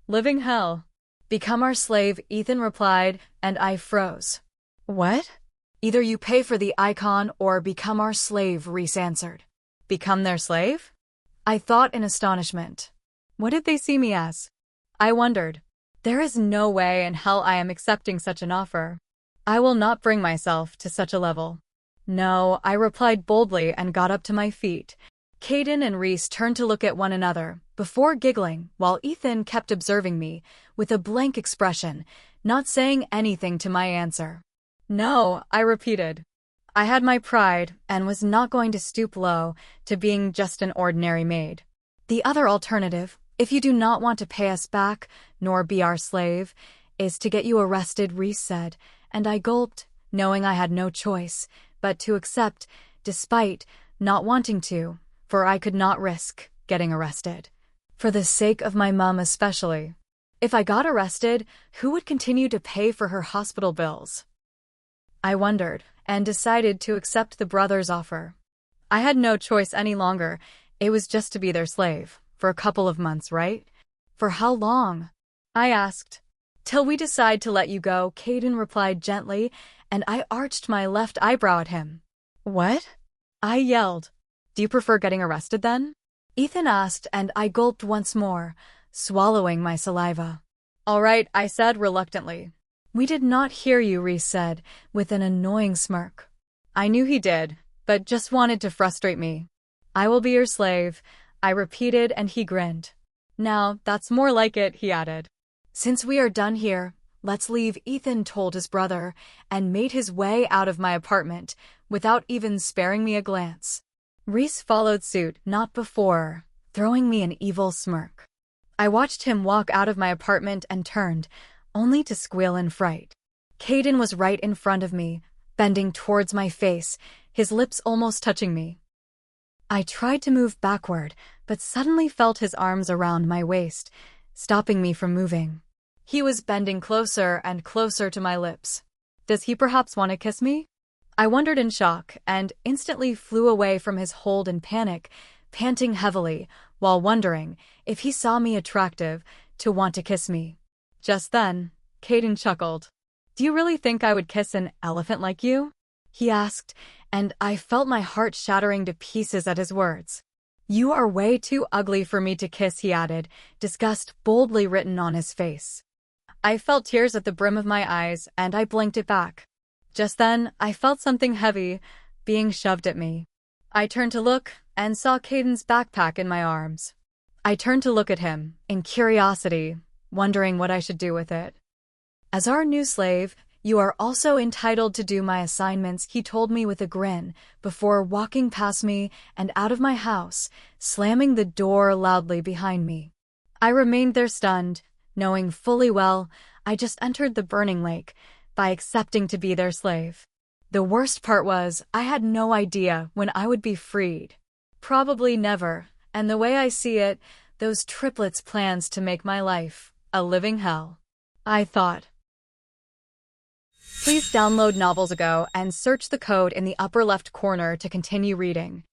Living hell. Become our slave, Ethan replied, and I froze. What? Either you pay for the icon or become our slave, Reese answered. Become their slave? I thought in astonishment. What did they see me as? I wondered. There is no way in hell I am accepting such an offer. I will not bring myself to such a level. No, I replied boldly and got up to my feet. Caden and Reese turned to look at one another, before giggling, while Ethan kept observing me, with a blank expression, not saying anything to my answer. No, I repeated. I had my pride, and was not going to stoop low to being just an ordinary maid. The other alternative, if you do not want to pay us back, nor be our slave, is to get you arrested, Reese said, and I gulped, knowing I had no choice, but to accept, despite not wanting to, for I could not risk getting arrested. For the sake of my mom especially. If I got arrested, who would continue to pay for her hospital bills? I wondered, and decided to accept the brothers' offer. I had no choice any longer. It was just to be their slave, for a couple of months, right? For how long? I asked. Till we decide to let you go, Caden replied gently, and I arched my left eyebrow at him. What? I yelled. Do you prefer getting arrested then? Ethan asked, and I gulped once more, swallowing my saliva. All right, I said reluctantly. We did not hear you, Reese said, with an annoying smirk. I knew he did, but just wanted to frustrate me. I will be your slave, I repeated, and he grinned. Now, that's more like it, he added. Since we are done here, let's leave, Ethan told his brother, and made his way out of my apartment, without even sparing me a glance. Reese followed suit, not before, throwing me an evil smirk. I watched him walk out of my apartment and turned, only to squeal in fright. Caden was right in front of me, bending towards my face, his lips almost touching me. I tried to move backward, but suddenly felt his arms around my waist, stopping me from moving. He was bending closer and closer to my lips. Does he perhaps want to kiss me? I wondered in shock and instantly flew away from his hold in panic, panting heavily, while wondering if he saw me attractive to want to kiss me. Just then, Caden chuckled. Do you really think I would kiss an elephant like you? He asked, and I felt my heart shattering to pieces at his words. You are way too ugly for me to kiss, he added, disgust boldly written on his face. I felt tears at the brim of my eyes, and I blinked it back. Just then, I felt something heavy being shoved at me. I turned to look and saw Caden's backpack in my arms. I turned to look at him, in curiosity, wondering what I should do with it. As our new slave, you are also entitled to do my assignments, he told me with a grin, before walking past me and out of my house, slamming the door loudly behind me. I remained there stunned, knowing fully well I just entered the burning lake by accepting to be their slave. The worst part was, I had no idea when I would be freed. Probably never, and the way I see it, those triplets' plans to make my life a living hell. I thought. Please download Novels Ago and search the code in the upper left corner to continue reading.